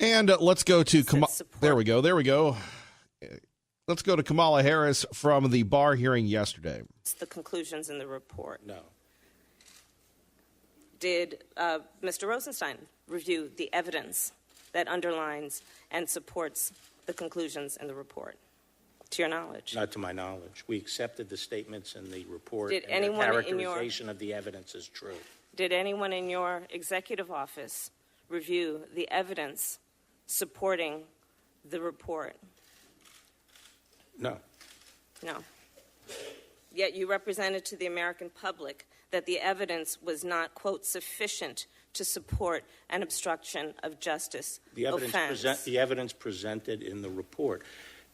And let's go to There we go. Let's go to Kamala Harris from the Barr hearing yesterday. The conclusions in the report. No. Did Mr. Rosenstein review the evidence that underlines and supports the conclusions in the report, to your knowledge? Not to my knowledge. We accepted the statements in the report, Did and anyone the characterization of the evidence is true. Did anyone in your executive office review the evidence supporting the report? No. No. Yet you represented to the American public that the evidence was not, quote, sufficient to support an obstruction of justice offense. The evidence presented in the report.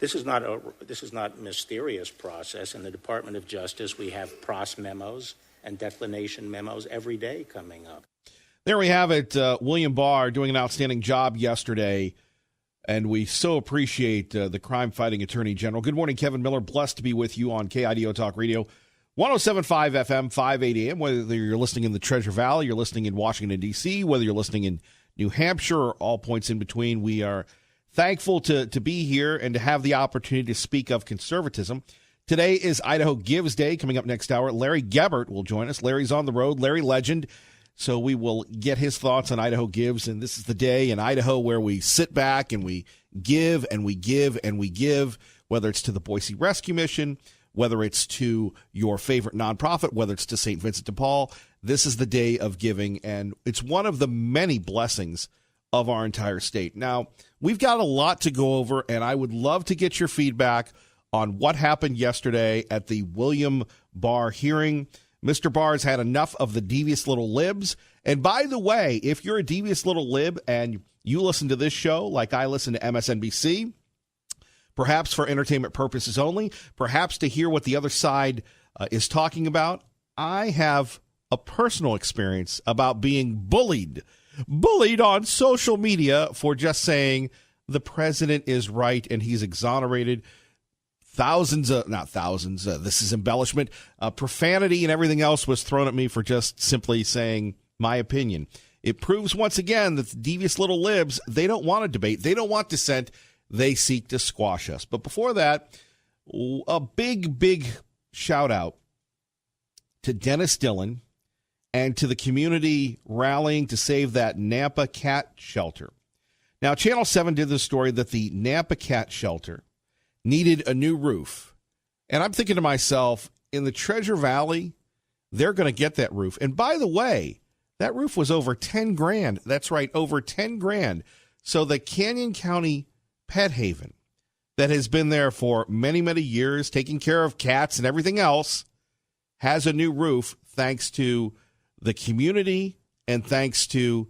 This is not mysterious process. In the Department of Justice, we have PROS memos and declination memos every day coming up. There we have it. William Barr doing an outstanding job yesterday, and we so appreciate the crime-fighting Attorney General. Good morning, Kevin Miller. Blessed to be with you on KIDO Talk Radio, 107.5 FM, 580 AM. Whether you're listening in the Treasure Valley, you're listening in Washington, D.C., whether you're listening in New Hampshire, or all points in between, we are thankful to be here and to have the opportunity to speak of conservatism. Today is Idaho Gives Day. Coming up next hour, Larry Gebert will join us. Larry's on the road. Larry legend. So we will get his thoughts on Idaho Gives, and this is the day in Idaho where we sit back and we give and we give and we give, whether it's to the Boise Rescue Mission, whether it's to your favorite nonprofit, whether it's to St. Vincent de Paul. This is the day of giving, and it's one of the many blessings of our entire state. Now, we've got a lot to go over, and I would love to get your feedback on what happened yesterday at the William Barr hearing. Mr. Barr's had enough of the devious little libs. And by the way, if you're a devious little lib and you listen to this show like I listen to MSNBC, perhaps for entertainment purposes only, perhaps to hear what the other side is talking about, I have a personal experience about being bullied on social media for just saying the president is right and he's exonerated. This is embellishment, profanity and everything else was thrown at me for just simply saying my opinion. It proves once again that the devious little libs, they don't want to debate. They don't want dissent. They seek to squash us. But before that, a big shout out to Dennis Dillon and to the community rallying to save that Nampa cat shelter. Now, Channel 7 did the story that the Nampa cat shelter needed a new roof. And I'm thinking to myself, in the Treasure Valley, they're going to get that roof. And by the way, that roof was over 10 grand. That's right, over 10 grand. So the Canyon County Pet Haven that has been there for many, many years, taking care of cats and everything else, has a new roof thanks to the community and thanks to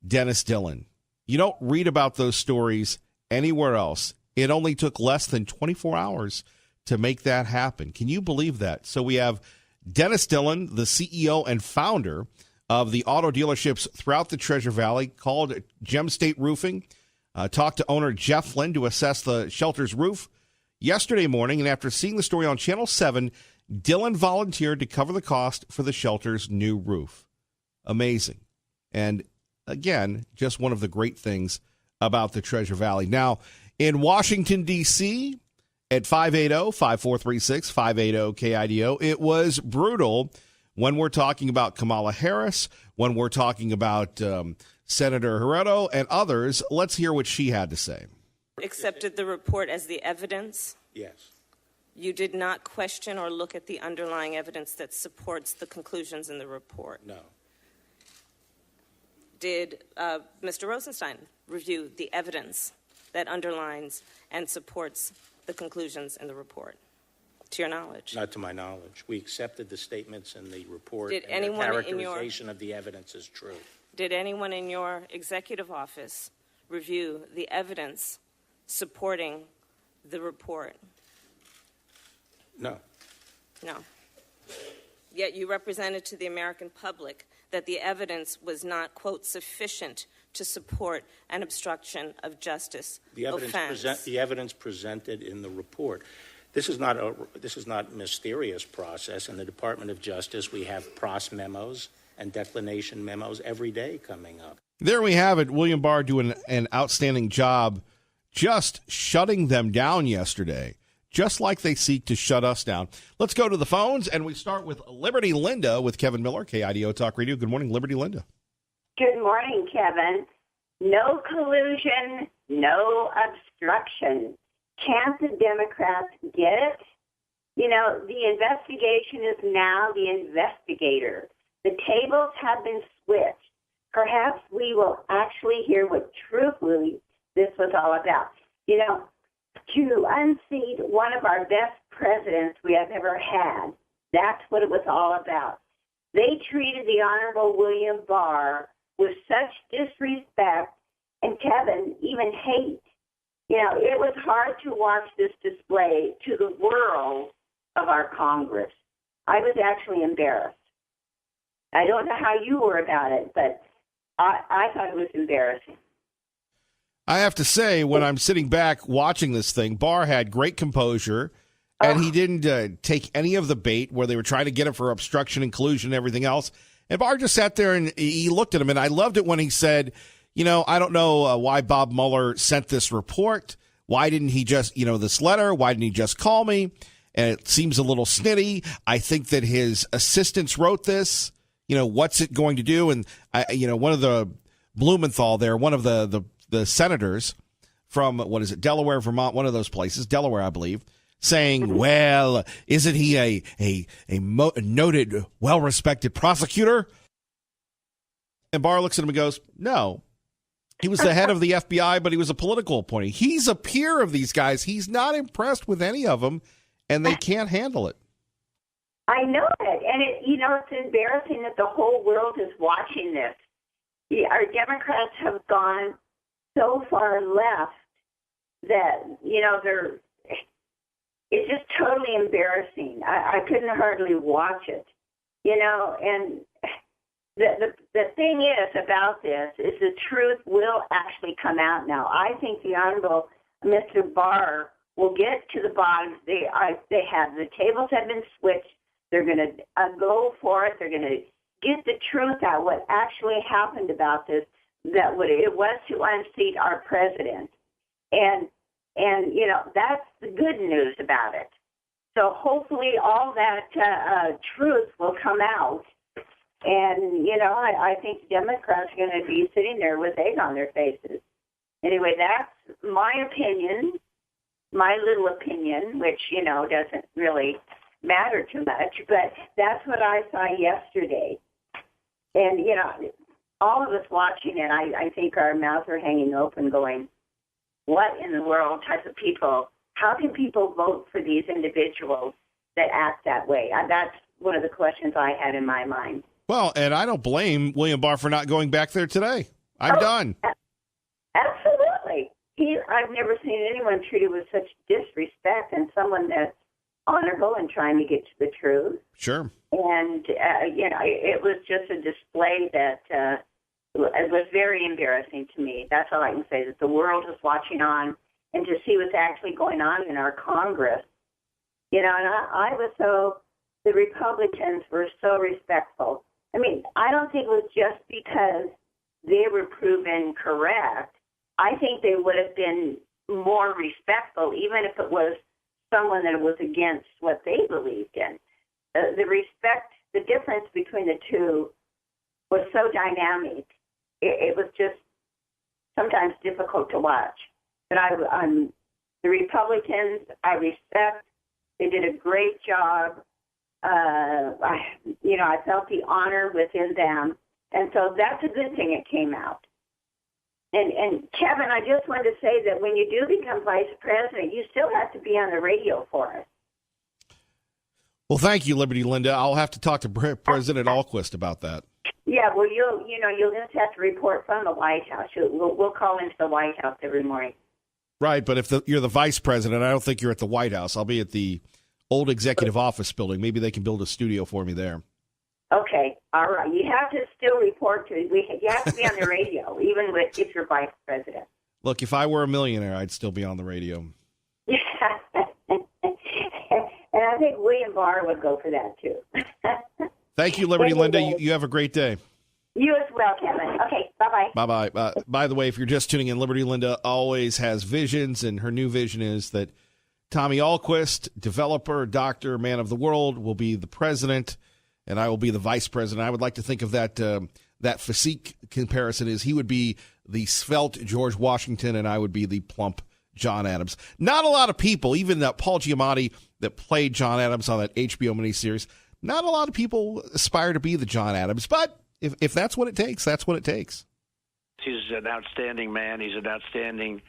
Dennis Dillon. You don't read about those stories anywhere else. It only took less than 24 hours to make that happen. Can you believe that? So we have Dennis Dillon, the CEO and founder of the auto dealerships throughout the Treasure Valley, called Gem State Roofing, talked to owner Jeff Flynn to assess the shelter's roof yesterday morning. And after seeing the story on Channel 7, Dillon volunteered to cover the cost for the shelter's new roof. Amazing. And again, just one of the great things about the Treasure Valley. Now, in Washington, D.C., at 580-5436, 580-KIDO, it was brutal when we're talking about Kamala Harris, when we're talking about Senator Herrero and others. Let's hear what she had to say. Accepted the report as the evidence? Yes. You did not question or look at the underlying evidence that supports the conclusions in the report? No. Did Mr. Rosenstein review the evidence that underlines and supports the conclusions in the report, to your knowledge? Not to my knowledge. We accepted the statements in the report, Did and anyone the characterization of the evidence is true. Did anyone in your executive office review the evidence supporting the report? No. No. Yet you represented to the American public that the evidence was not, quote, sufficient to support an obstruction of justice offense. The evidence presented in the report. This is not mysterious process. In the Department of Justice, we have PROS memos and declination memos every day coming up. There we have it. William Barr doing an outstanding job just shutting them down yesterday, just like they seek to shut us down. Let's go to the phones, and we start with Liberty Linda with Kevin Miller, KIDO Talk Radio. Good morning, Liberty Linda. Good morning, Kevin. No collusion, no obstruction. Can't the Democrats get it? You know, the investigation is now the investigator. The tables have been switched. Perhaps we will actually hear what truthfully this was all about. You know, to unseat one of our best presidents we have ever had, that's what it was all about. They treated the Honorable William Barr with such disrespect and, Kevin, even hate. You know, it was hard to watch this display to the world of our Congress. I was actually embarrassed. I don't know how you were about it, but I thought it was embarrassing. I have to say, when I'm sitting back watching this thing, Barr had great composure, and he didn't take any of the bait where they were trying to get him for obstruction and collusion and everything else. And Barr just sat there and he looked at him, and I loved it when he said, you know, I don't know why Bob Mueller sent this report. Why didn't he just, this letter? Why didn't he just call me? And it seems a little snitty. I think that his assistants wrote this. What's it going to do? And, one of the Blumenthal there, one of the senators from, Delaware, Vermont, one of those places, Delaware, I believe, saying, well, isn't he a noted, well-respected prosecutor? And Barr looks at him and goes, no. He was the head of the FBI, but he was a political appointee. He's a peer of these guys. He's not impressed with any of them, and they can't handle it. I know it. And, it's embarrassing that the whole world is watching this. Our Democrats have gone so far left that, it's just totally embarrassing. I couldn't hardly watch it, and the thing is about this is the truth will actually come out now. I think the Honorable Mr. Barr will get to the bottom. The tables have been switched. They're going to go for it. They're going to get the truth out, what actually happened about this, that what it was to unseat our president. And that's the good news about it. So hopefully all that truth will come out. And, I think Democrats are going to be sitting there with egg on their faces. Anyway, that's my opinion, my little opinion, which, doesn't really matter too much. But that's what I saw yesterday. And, all of us watching it, I think our mouths are hanging open going, what in the world type of people, how can people vote for these individuals that act that way? That's one of the questions I had in my mind. Well, and I don't blame William Barr for not going back there today. I'm done. Absolutely. I've never seen anyone treated with such disrespect and someone that's honorable and trying to get to the truth. Sure. And, it was just a display that it was very embarrassing to me. That's all I can say, that the world is watching on and to see what's actually going on in our Congress. And the Republicans were so respectful. I mean, I don't think it was just because they were proven correct. I think they would have been more respectful, even if it was someone that was against what they believed in. The difference between the two was so dynamic. It was just sometimes difficult to watch. But the Republicans, I respect. They did a great job. I felt the honor within them. And so that's a good thing it came out. And Kevin, I just wanted to say that when you do become vice president, you still have to be on the radio for us. Well, thank you, Liberty Linda. I'll have to talk to President Alquist about that. Yeah, well, you'll just have to report from the White House. We'll call into the White House every morning. Right, but if you're the vice president, I don't think you're at the White House. I'll be at the old executive office building. Maybe they can build a studio for me there. Okay, all right. You have to still report to it. You have to be on the radio, even if you're vice president. Look, if I were a millionaire, I'd still be on the radio. Yeah. And I think William Barr would go for that, too. Thank you, Liberty Linda. You have a great day. You as well. well, Kevin. Okay, bye-bye. Bye-bye. By the way, if you're just tuning in, Liberty Linda always has visions, and her new vision is that Tommy Ahlquist, developer, doctor, man of the world, will be the president, and I will be the vice president. I would like to think of that physique comparison is he would be the svelte George Washington, and I would be the plump John Adams. Not a lot of people, even Paul Giamatti that played John Adams on that HBO miniseries, not a lot of people aspire to be the John Adams, but if that's what it takes, that's what it takes. He's an outstanding man. He's an outstanding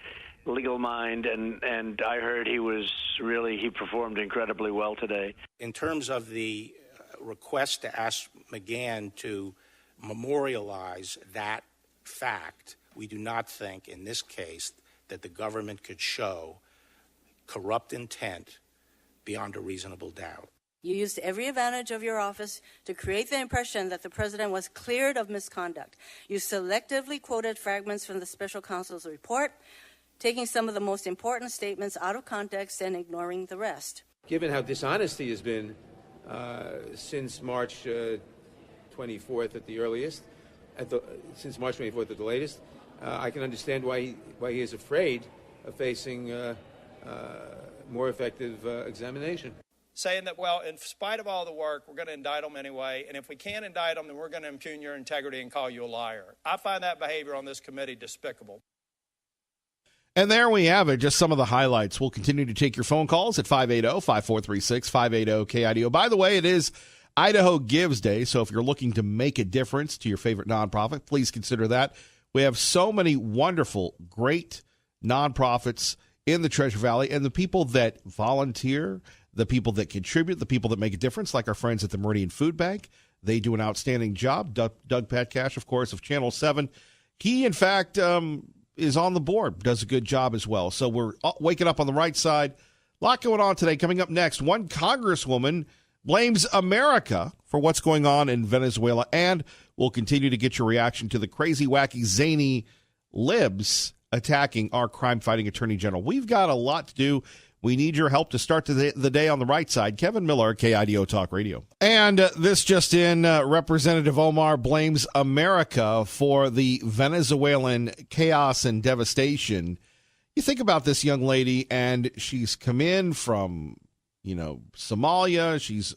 legal mind, and I heard he performed incredibly well today. In terms of the request to ask McGahn to memorialize that fact, we do not think in this case that the government could show corrupt intent beyond a reasonable doubt. You used every advantage of your office to create the impression that the president was cleared of misconduct. You selectively quoted fragments from the special counsel's report, taking some of the most important statements out of context and ignoring the rest. Given how dishonesty has been since March 24th at the earliest, since March 24th at the latest, I can understand why he is afraid of facing more effective examination. Saying that, well, in spite of all the work, we're going to indict them anyway, and if we can't indict them, then we're going to impugn your integrity and call you a liar. I find that behavior on this committee despicable. And there we have it, just some of the highlights. We'll continue to take your phone calls at 580-5436, 580-KIDO. By the way, it is Idaho Gives Day, so if you're looking to make a difference to your favorite nonprofit, please consider that. We have so many wonderful, great nonprofits in the Treasure Valley, and the people that volunteer, the people that contribute, the people that make a difference, like our friends at the Meridian Food Bank. They do an outstanding job. Doug Patcash, of course, of Channel 7. He, in fact, is on the board, does a good job as well. So we're waking up on the right side. A lot going on today. Coming up next, one congresswoman blames America for what's going on in Venezuela, and we'll continue to get your reaction to the crazy, wacky, zany libs attacking our crime-fighting attorney general. We've got a lot to do. We need your help to start the day on the right side. Kevin Miller, KIDO Talk Radio. And this just in, Representative Omar blames America for the Venezuelan chaos and devastation. You think about this young lady, and she's come in from, Somalia. She's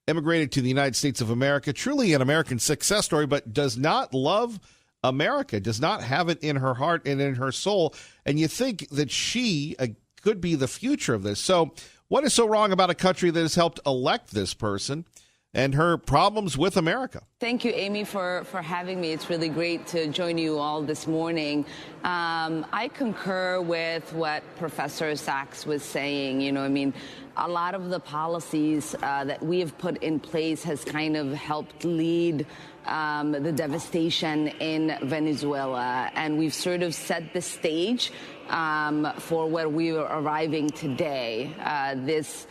immigrated to the United States of America. Truly an American success story, but does not love America, does not have it in her heart and in her soul. And you think that she could be the future of this. So what is so wrong about a country that has helped elect this person and her problems with America? Thank you, Amy, for having me. It's really great to join you all this morning. I concur with what Professor Sachs was saying. A lot of the policies that we have put in place has kind of helped lead the devastation in Venezuela. And we've sort of set the stage for where we are arriving today. This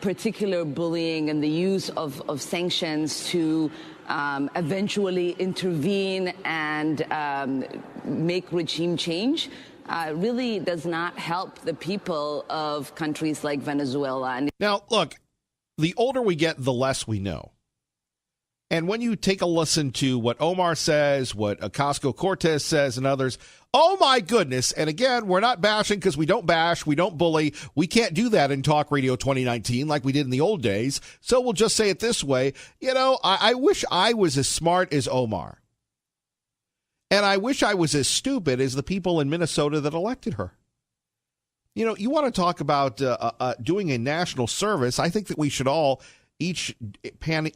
particular bullying and the use of sanctions to eventually intervene and make regime change really does not help the people of countries like Venezuela. Now, look, the older we get, the less we know. And when you take a listen to what Omar says, what Ocasio-Cortez says, and others, oh my goodness. And again, we're not bashing because we don't bash, we don't bully. We can't do that in Talk Radio 2019 like we did in the old days. So we'll just say it this way. I wish I was as smart as Omar. And I wish I was as stupid as the people in Minnesota that elected her. You want to talk about doing a national service. I think that we should all each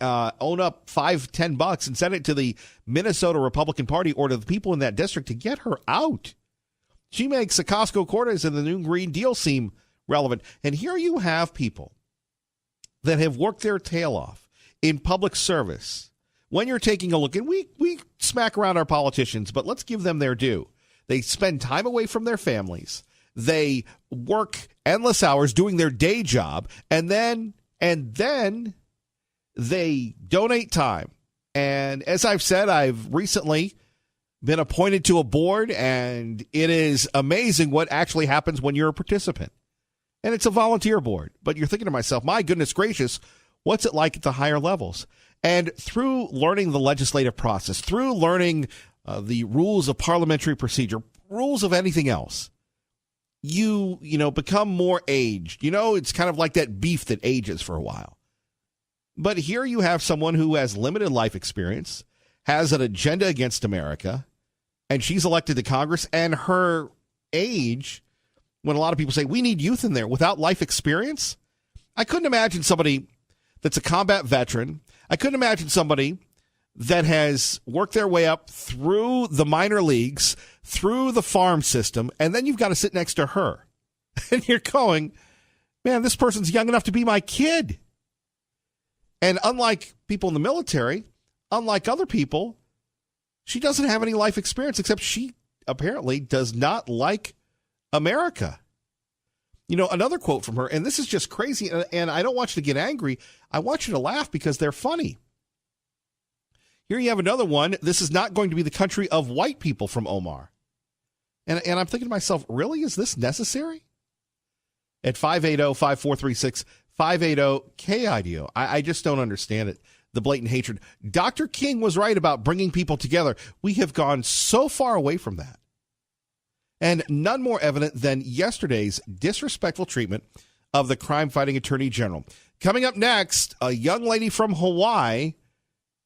own up $5-10 and send it to the Minnesota Republican Party or to the people in that district to get her out. She makes Ocasio-Cortez and the New Green Deal seem relevant. And here you have people that have worked their tail off in public service. When you're taking a look, and we smack around our politicians, but let's give them their due. They spend time away from their families. They work endless hours doing their day job, and then they donate time. And as I've said, I've recently been appointed to a board, and it is amazing what actually happens when you're a participant. And it's a volunteer board. But you're thinking to myself, my goodness gracious, what's it like at the higher levels? And through learning the legislative process, through learning the rules of parliamentary procedure, rules of anything else, you become more aged. It's kind of like that beef that ages for a while. But here you have someone who has limited life experience, has an agenda against America, and she's elected to Congress, and her age, when a lot of people say we need youth in there without life experience, I couldn't imagine somebody that's a combat veteran. I couldn't imagine somebody that has worked their way up through the minor leagues, through the farm system, and then you've got to sit next to her. And you're going, man, this person's young enough to be my kid. And unlike people in the military, unlike other people, she doesn't have any life experience, except she apparently does not like America. Another quote from her, and this is just crazy, and I don't want you to get angry. I want you to laugh because they're funny. Here you have another one. This is not going to be the country of white people, from Omar. And I'm thinking to myself, really? Is this necessary? At 580-5436, 580-KIDO. I just don't understand it. The blatant hatred. Dr. King was right about bringing people together. We have gone so far away from that. And none more evident than yesterday's disrespectful treatment of the crime-fighting attorney general. Coming up next, a young lady from Hawaii.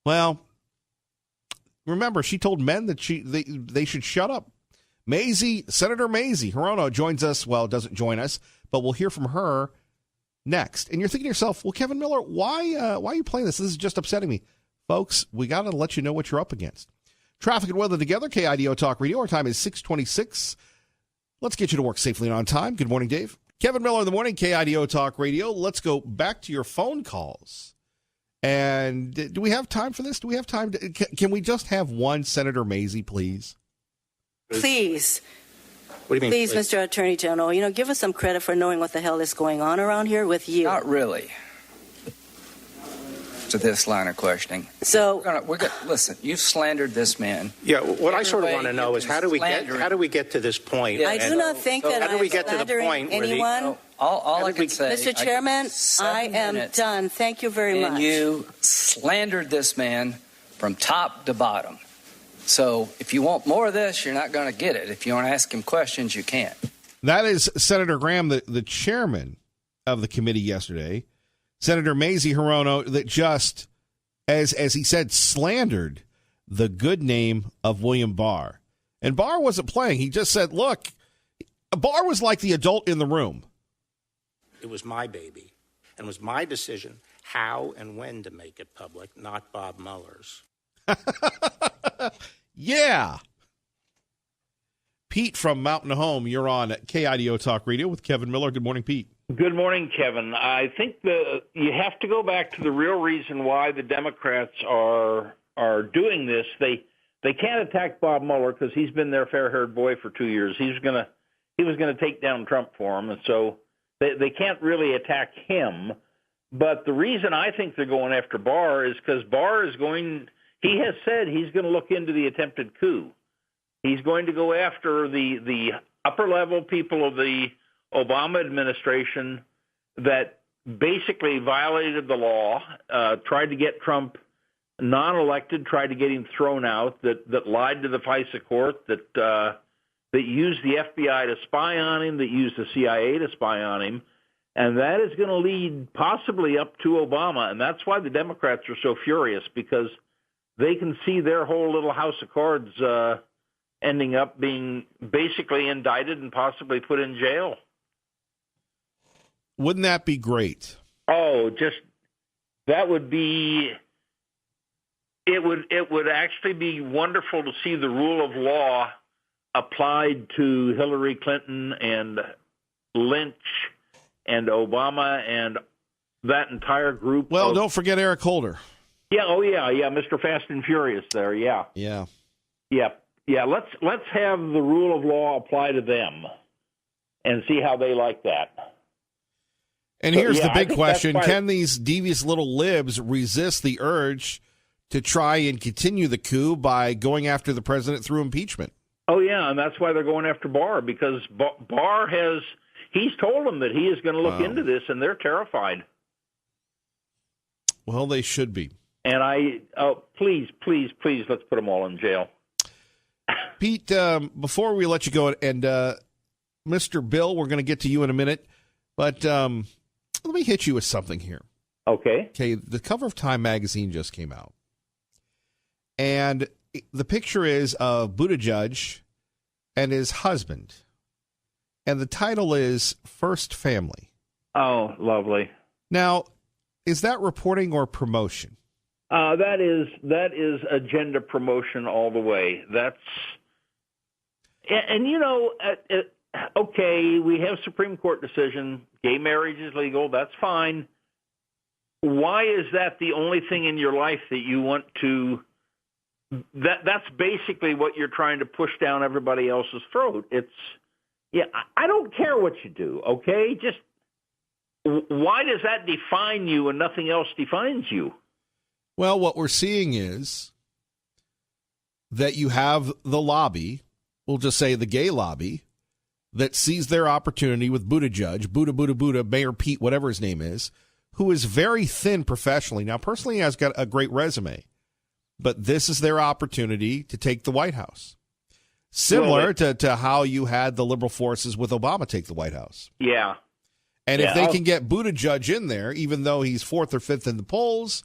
Well, remember, she told men that they should shut up. Senator Mazie Hirono joins us. Well, doesn't join us, but we'll hear from her next. And you're thinking to yourself, well, Kevin Miller, why are you playing this? This is just upsetting me. Folks, we got to let you know what you're up against. Traffic and weather together, KIDO Talk Radio. Our time is 6:26. Let's get you to work safely and on time. Good morning, Dave. Kevin Miller in the morning, KIDO Talk Radio. Let's go back to your phone calls. And do we have time for this? Do we have time? Can we just have one Senator Mazie, please? Please. What do you mean? Please, Mr. Attorney General, give us some credit for knowing what the hell is going on around here with you. Not really. To this line of questioning. So we're gonna listen. You've slandered this man. Yeah, what I sort of want to know is how do we get to this point? I do not think that I'm slandering anyone. All I can say, Mr. Chairman, I am done. Thank you very much. And you slandered this man from top to bottom. So if you want more of this, you're not going to get it. If you want to ask him questions, you can't. That is Senator Graham, the chairman of the committee yesterday. Senator Mazie Hirono, that just, as he said, slandered the good name of William Barr. And Barr wasn't playing. He just said, look, Barr was like the adult in the room. It was my baby, and it was my decision how and when to make it public, not Bob Mueller's. Yeah. Pete from Mountain Home, you're on KIDO Talk Radio with Kevin Miller. Good morning, Pete. Good morning, Kevin. I think you have to go back to the real reason why the Democrats are doing this. They can't attack Bob Mueller because he's been their fair-haired boy for 2 years. He was going to take down Trump for him, and so they can't really attack him. But the reason I think they're going after Barr is because Barr is going. He has said he's going to look into the attempted coup. He's going to go after the upper-level people of the Obama administration that basically violated the law, tried to get Trump non-elected, tried to get him thrown out, that lied to the FISA court, that used the FBI to spy on him, that used the CIA to spy on him. And that is going to lead possibly up to Obama. And that's why the Democrats are so furious, because they can see their whole little house of cards ending up being basically indicted and possibly put in jail. Wouldn't that be great? Oh, that would be. It would actually be wonderful to see the rule of law applied to Hillary Clinton and Lynch and Obama and that entire group. Well, don't forget Eric Holder. Yeah. Oh, yeah. Mr. Fast and Furious there. Yeah. Yeah. Let's have the rule of law apply to them and see how they like that. And here's the big question. Can these devious little libs resist the urge to try and continue the coup by going after the president through impeachment? Oh, yeah, and that's why they're going after Barr, because Barr he's told them that he is going to look into this, and they're terrified. Well, they should be. And please, let's put them all in jail. Pete, before we let you go, and Mr. Bill, we're going to get to you in a minute, but let me hit you with something here. Okay. Okay, the cover of Time magazine just came out, and the picture is of Buttigieg and his husband, and the title is First Family. Oh, lovely. Now, is that reporting or promotion? That is agenda promotion all the way. Okay, we have Supreme Court decision. Gay marriage is legal. That's fine. Why is that the only thing in your life that you want to? That's basically what you're trying to push down everybody else's throat. I don't care what you do. Okay, just why does that define you and nothing else defines you? Well, what we're seeing is that you have the lobby, we'll just say the gay lobby, that sees their opportunity with Buttigieg, Buddha, Mayor Pete, whatever his name is, who is very thin professionally. Now, personally, he has got a great resume, but this is their opportunity to take the White House. Similar to how you had the liberal forces with Obama take the White House. Yeah. And if they can get Buttigieg in there, even though he's fourth or fifth in the polls,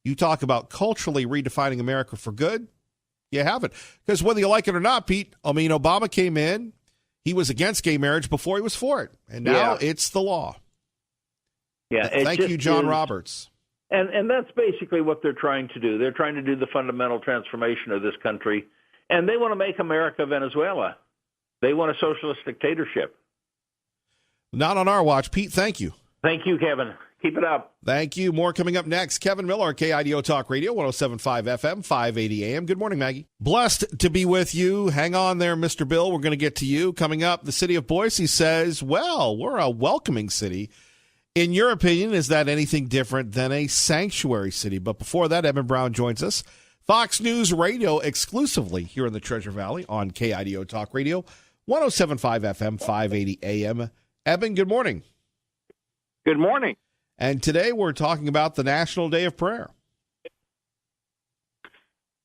you talk about culturally redefining America for good, you have it. Because whether you like it or not, Pete, I mean, Obama came in, he was against gay marriage before he was for it. And now it's the law. Yeah. Thank you, John Roberts. And that's basically what they're trying to do. They're trying to do the fundamental transformation of this country. And they want to make America Venezuela. They want a socialist dictatorship. Not on our watch. Pete, thank you. Thank you, Kevin. Keep it up. Thank you. More coming up next. Kevin Miller, KIDO Talk Radio, 107.5 FM, 580 AM. Good morning, Maggie. Blessed to be with you. Hang on there, Mr. Bill. We're going to get to you. Coming up, the city of Boise says, well, we're a welcoming city. In your opinion, is that anything different than a sanctuary city? But before that, Eben Brown joins us. Fox News Radio exclusively here in the Treasure Valley on KIDO Talk Radio, 107.5 FM, 580 AM. Eben, good morning. Good morning. And today we're talking about the National Day of Prayer.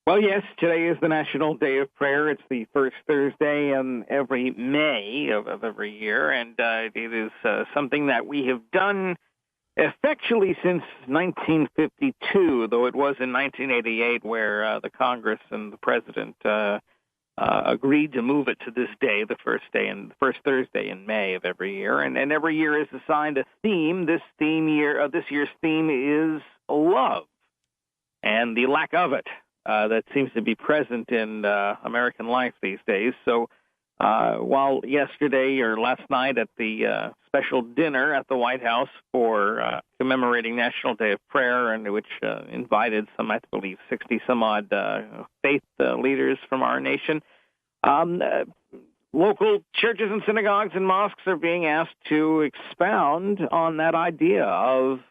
Well, yes, today is the National Day of Prayer. It's the first Thursday in every May of every year, and it is something that we have done effectually since 1952, though it was in 1988 where the Congress and the President agreed to move it to this day, the first Thursday in May of every year, and every year is assigned a theme. This year's theme is love, and the lack of it that seems to be present in American life these days. So while yesterday or last night at the special dinner at the White House for commemorating National Day of Prayer, and which invited some, I believe, 60-some-odd faith leaders from our nation, local churches and synagogues and mosques are being asked to expound on that idea of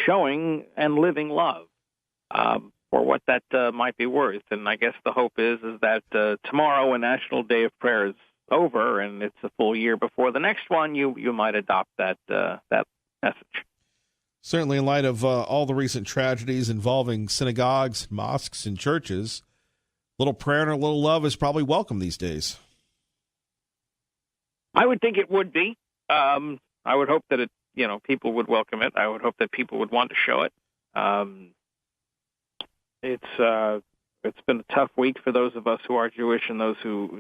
showing and living love for what that might be worth. And I guess the hope is that tomorrow, when National Day of Prayer is over and it's a full year before the next one, you might adopt that message. Certainly, in light of all the recent tragedies involving synagogues, mosques, and churches, a little prayer and a little love is probably welcome these days. I would think it would be. I would hope that people would welcome it. I would hope that people would want to show it. It's been a tough week for those of us who are Jewish, and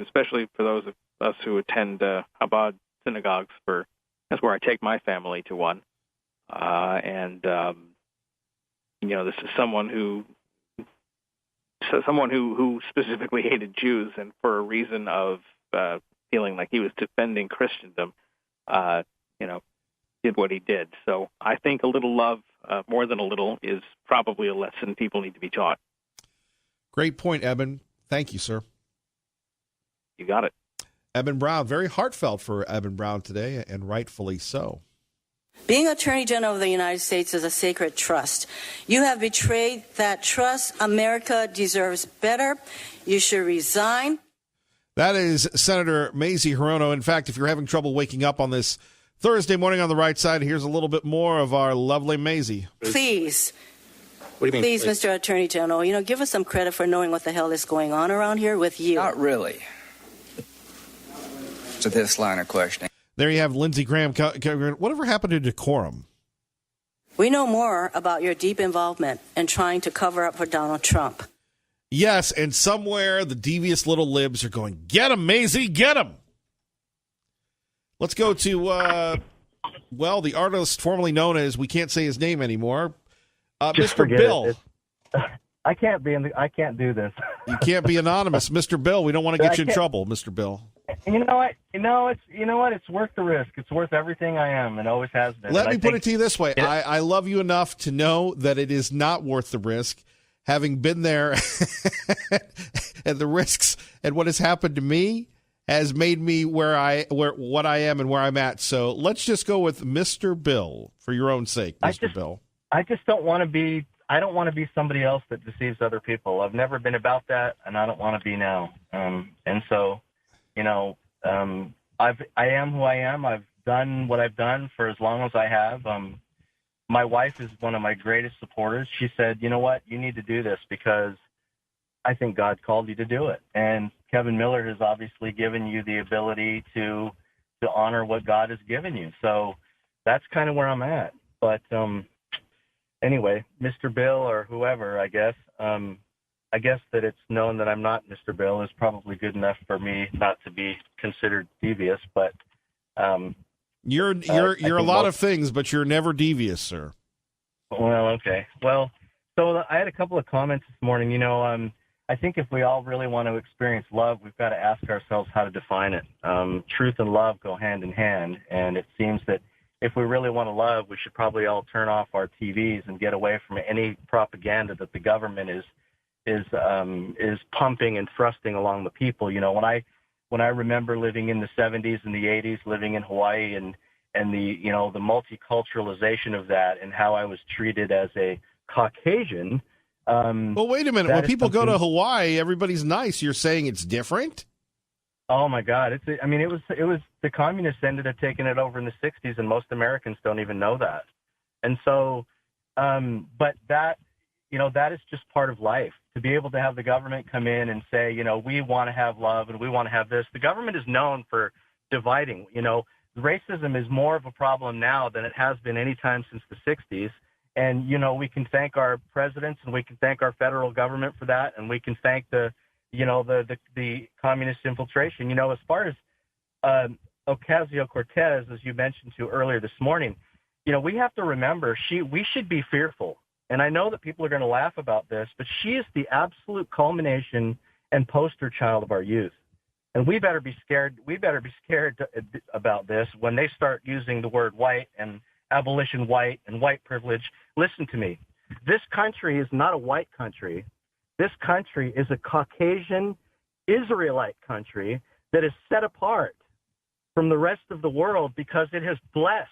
especially for those of us who attend Chabad synagogues. That's where I take my family to one. This is someone who specifically hated Jews, and for a reason of feeling like he was defending Christendom, did what he did. So I think a little love, more than a little, is probably a lesson people need to be taught. Great point, Eben. Thank you, sir. You got it. Eben Brown, very heartfelt for Eben Brown today, and rightfully so. Being Attorney General of the United States is a sacred trust. You have betrayed that trust. America deserves better. You should resign. That is Senator Mazie Hirono. In fact, if you're having trouble waking up on this Thursday morning on the right side, here's a little bit more of our lovely Mazie. Please What do you mean? Please, Mr. Attorney General, give us some credit for knowing what the hell is going on around here with you. Not really. To this line of questioning. There you have Lindsey Graham. Whatever happened to decorum? We know more about your deep involvement in trying to cover up for Donald Trump. Yes, and somewhere the devious little libs are going, get him, Maisie, get him. Let's go to, the artist formerly known as, we can't say his name anymore, Mr. Bill. I can't do this. You can't be anonymous. Mr. Bill, we don't want to get you in trouble, Mr. Bill. You know what? It's worth the risk. It's worth everything I am and always has been. Let me put it to you this way. I love you enough to know that it is not worth the risk. Having been there and the risks and what has happened to me has made me what I am and where I'm at. So let's just go with Mr. Bill for your own sake, Mr. Bill. I just don't want to be. I don't want to be somebody else that deceives other people. I've never been about that, and I don't want to be now. And so, I am who I am. I've done what I've done for as long as I have. My wife is one of my greatest supporters. She said, you know what, you need to do this because I think God called you to do it. And Kevin Miller has obviously given you the ability to honor what God has given you. So that's kind of where I'm at. But anyway, Mr. Bill or whoever, I guess that it's known that I'm not Mr. Bill is probably good enough for me not to be considered devious. But you're a lot of things, but you're never devious, sir. Well, okay. Well, so I had a couple of comments this morning. I think if we all really want to experience love, we've got to ask ourselves how to define it. Truth and love go hand in hand, and it seems that if we really want to love, we should probably all turn off our TVs and get away from any propaganda that the government is pumping and thrusting along the people. When I remember living in the 70s and the 80s, living in Hawaii and the the multiculturalization of that and how I was treated as a Caucasian. Well, wait a minute. When people go to Hawaii, everybody's nice. You're saying it's different? Oh my God! It was the communists ended up taking it over in the 60s, and most Americans don't even know that. And so, but that that is just part of life. To be able to have the government come in and say, we want to have love and we want to have this. The government is known for dividing. Racism is more of a problem now than it has been any time since the 60s. And, we can thank our presidents and we can thank our federal government for that. And we can thank the communist infiltration. As far as Ocasio-Cortez, as you mentioned to earlier this morning, we have to remember we should be fearful. And I know that people are going to laugh about this, but she is the absolute culmination and poster child of our youth. And we better be scared. We better be scared about this when they start using the word white and abolition white and white privilege. Listen to me. This country is not a white country. This country is a Caucasian Israelite country that is set apart from the rest of the world because it has blessed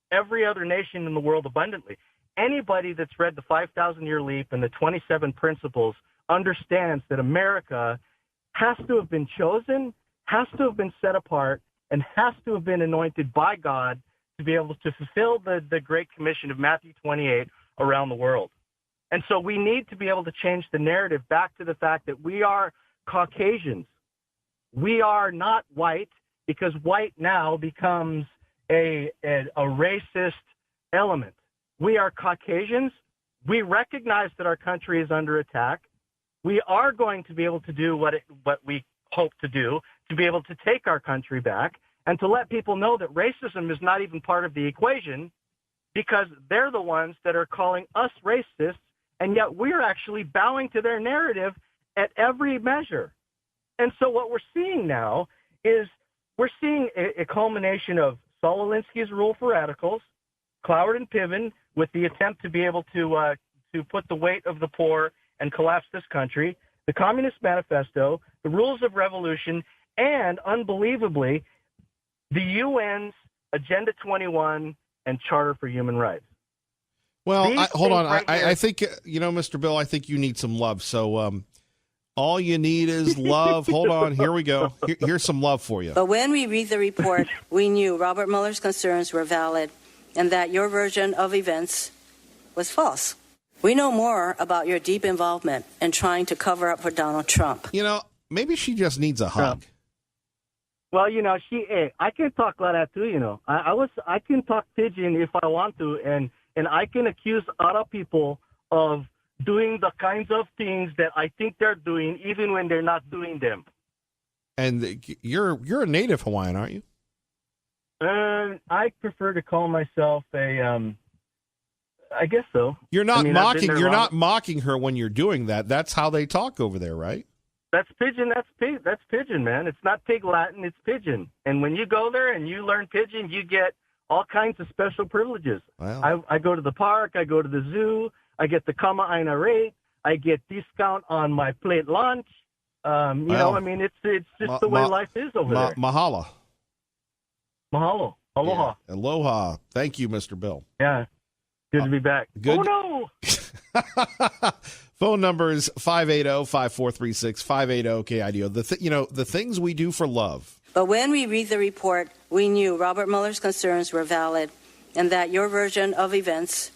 every other nation in the world abundantly. Anybody that's read the 5,000-Year Leap and the 27 Principles understands that America has to have been chosen, has to have been set apart, and has to have been anointed by God to be able to fulfill the Great Commission of Matthew 28 around the world. And so we need to be able to change the narrative back to the fact that we are Caucasians. We are not white, because white now becomes a racist element. We are Caucasians. We recognize that our country is under attack. We are going to be able to do what we hope to do, to be able to take our country back and to let people know that racism is not even part of the equation, because they're the ones that are calling us racists, and yet we're actually bowing to their narrative at every measure. And so what we're seeing now is we're seeing a culmination of Saul Alinsky's rule for radicals, Cloward and Piven with the attempt to be able to put the weight of the poor and collapse this country, the Communist Manifesto, the Rules of Revolution, and, unbelievably, the UN's Agenda 21 and Charter for Human Rights. Well, hold on. I think, Mr. Bill, I think you need some love. So all you need is love. Hold on. Here we go. Here's some love for you. But when we read the report, we knew Robert Mueller's concerns were valid and that your version of events was false. We know more about your deep involvement in trying to cover up for Donald Trump. You know, maybe she just needs a hug. Well, I can talk like that too. I can talk pidgin if I want to, and I can accuse other people of doing the kinds of things that I think they're doing, even when they're not doing them. And you're a native Hawaiian, aren't you? I prefer to call myself I guess so. You're not not mocking her when you're doing that. That's how they talk over there, right? That's pidgin. That's pidgin, man. It's not pig Latin. It's pidgin. And when you go there and you learn pidgin, you get all kinds of special privileges. Wow. I go to the park. I go to the zoo. I get the kama'aina rate. I get discount on my plate lunch. It's just the way life is over there. Mahalo. Aloha. Yeah. Aloha. Thank you, Mr. Bill. Yeah. Good to be back. Good. Oh, no. Phone number is 580-5436, 580-KIDO. The things we do for love. But when we read the report, we knew Robert Mueller's concerns were valid and that your version of events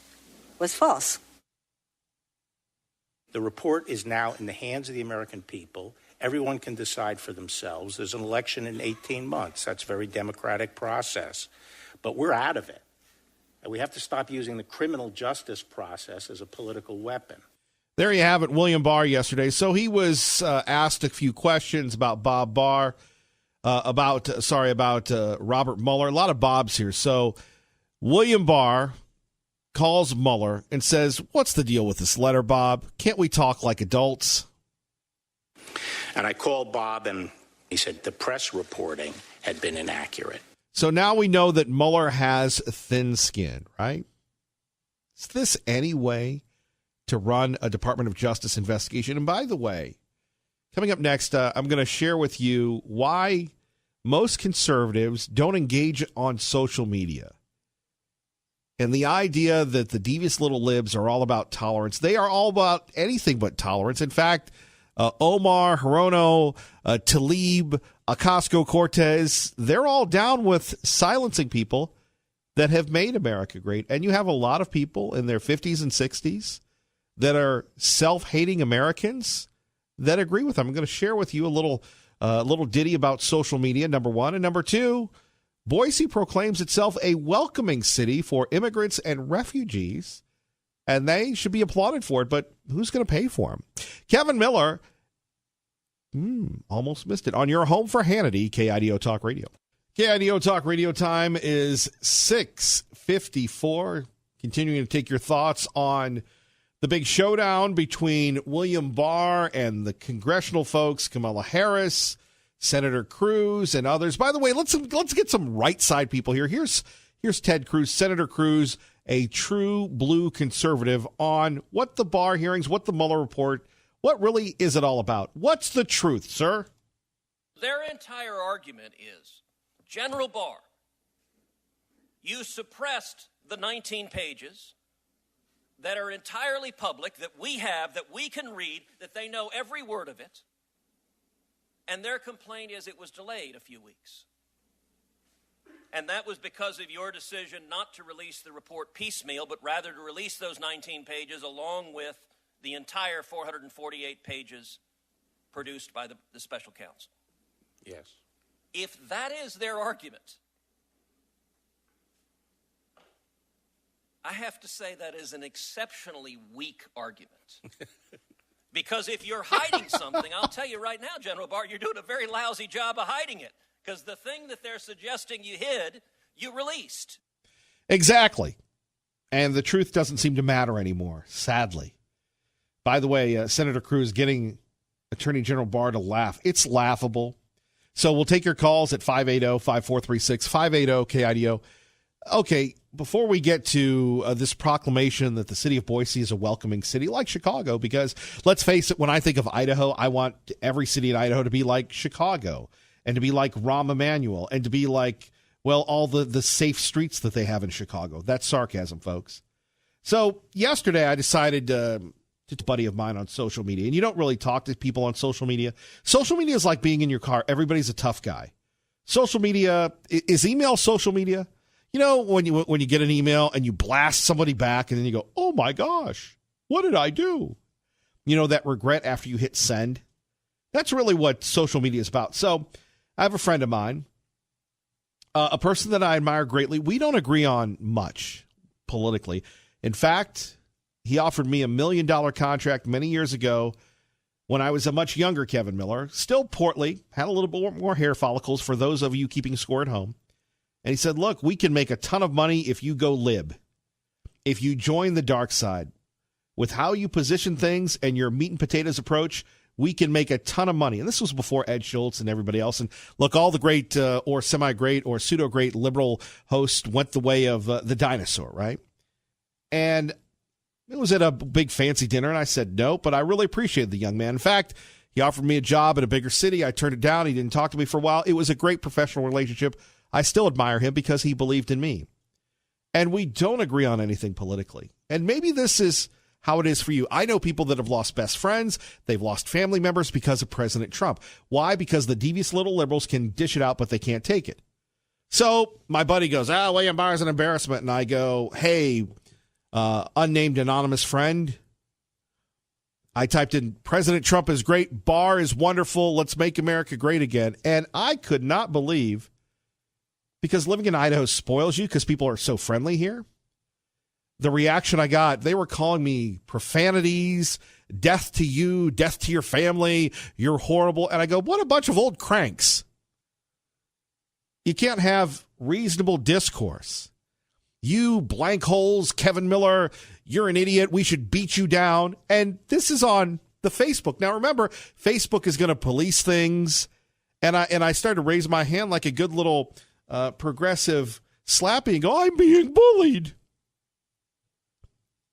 was false. The report is now in the hands of the American people. Everyone can decide for themselves. There's an election in 18 months. That's a very democratic process. But we're out of it. And we have to stop using the criminal justice process as a political weapon. There you have it, William Barr yesterday. So he was asked a few questions about Bob Barr, about Robert Mueller. A lot of Bobs here. So William Barr calls Mueller and says, "What's the deal with this letter, Bob? Can't we talk like adults?" And I called Bob, and he said the press reporting had been inaccurate. So now we know that Mueller has thin skin, right? Is this any way to run a Department of Justice investigation? And by the way, coming up next, I'm going to share with you why most conservatives don't engage on social media. And the idea that the devious little libs are all about tolerance. They are all about anything but tolerance. In fact, Omar, Hirono, Tlaib, Ocasio-Cortez, they're all down with silencing people that have made America great. And you have a lot of people in their 50s and 60s that are self-hating Americans that agree with them. I'm going to share with you a little ditty about social media, number one. And number two, Boise proclaims itself a welcoming city for immigrants and refugees, and they should be applauded for it, but who's going to pay for them? Kevin Miller, almost missed it, on your home for Hannity, KIDO Talk Radio. KIDO Talk Radio time is 6:54. Continuing to take your thoughts on the big showdown between William Barr and the congressional folks, Kamala Harris, Senator Cruz, and others. By the way, let's get some right side people here. Here's Ted Cruz, Senator Cruz, a true blue conservative, on what the Barr hearings, what the Mueller report, what really is it all about? What's the truth, sir? Their entire argument is, General Barr, you suppressed the 19 pages that are entirely public, that we have, that we can read, that they know every word of it. And their complaint is it was delayed a few weeks. And that was because of your decision not to release the report piecemeal, but rather to release those 19 pages along with the entire 448 pages produced by the special counsel. Yes. If that is their argument, I have to say that is an exceptionally weak argument. Because if you're hiding something, I'll tell you right now, General Barr, you're doing a very lousy job of hiding it. Because the thing that they're suggesting you hid, you released. Exactly. And the truth doesn't seem to matter anymore, sadly. By the way, Senator Cruz getting Attorney General Barr to laugh. It's laughable. So we'll take your calls at 580-5436, 580-KIDO. Okay, before we get to this proclamation that the city of Boise is a welcoming city like Chicago, because let's face it, when I think of Idaho, I want every city in Idaho to be like Chicago and to be like Rahm Emanuel and to be like, well, all the safe streets that they have in Chicago. That's sarcasm, folks. So yesterday I decided to a buddy of mine on social media, and you don't really talk to people on social media. Social media is like being in your car. Everybody's a tough guy. Social media, is email social media? You know, when you get an email and you blast somebody back and then you go, oh my gosh, What did I do? You know, that regret after you hit send. That's really what social media is about. So I have a friend of mine, a person that I admire greatly. We don't agree on much politically. In fact, he offered me $1 million contract many years ago when I was a much younger Kevin Miller, still portly, had a little bit more hair follicles for those of you keeping score at home. And he said, look, we can make a ton of money if you go lib, if you join the dark side. With how you position things and your meat and potatoes approach, we can make a ton of money. And this was before Ed Schultz and everybody else. And look, all the great or semi-great or pseudo-great liberal hosts went the way of the dinosaur, right? And it was at a big fancy dinner, and I said no, but I really appreciated the young man. In fact, he offered me a job in a bigger city. I turned it down. He didn't talk to me for a while. It was a great professional relationship. I still admire him because he believed in me. And we don't agree on anything politically. And maybe this is how it is for you. I know people that have lost best friends. They've lost family members because of President Trump. Why? Because the devious little liberals can dish it out, but they can't take it. So my buddy goes, William Barr is an embarrassment. And I go, hey, unnamed anonymous friend, I typed in President Trump is great, Barr is wonderful, let's make America great again. And I could not believe, because living in Idaho spoils you because people are so friendly here, the reaction I got. They were calling me profanities, death to you, death to your family, you're horrible. And I go, what a bunch of old cranks. You can't have reasonable discourse. You blank holes, Kevin Miller, you're an idiot. We should beat you down. And this is on the Facebook. Now, remember, Facebook is going to police things. And I started to raise my hand like a good little progressive slapping and go, I'm being bullied.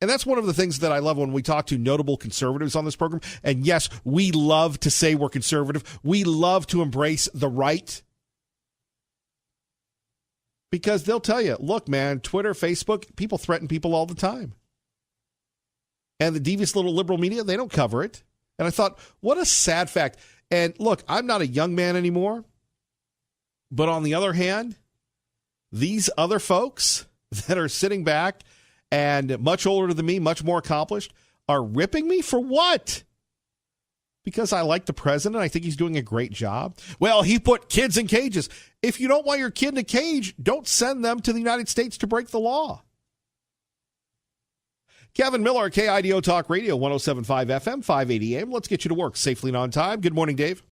And that's one of the things that I love when we talk to notable conservatives on this program. And yes, we love to say we're conservative. We love to embrace the right. Because they'll tell you, look, man, Twitter, Facebook, people threaten people all the time. And the devious little liberal media, they don't cover it. And I thought, what a sad fact. And look, I'm not a young man anymore. But on the other hand, these other folks that are sitting back and much older than me, much more accomplished, are ripping me for what? Because I like the president. I think he's doing a great job. Well, he put kids in cages. If you don't want your kid in a cage, don't send them to the United States to break the law. Kevin Miller, KIDO Talk Radio, 107.5 FM, 580 AM. Let's get you to work safely and on time. Good morning, Dave.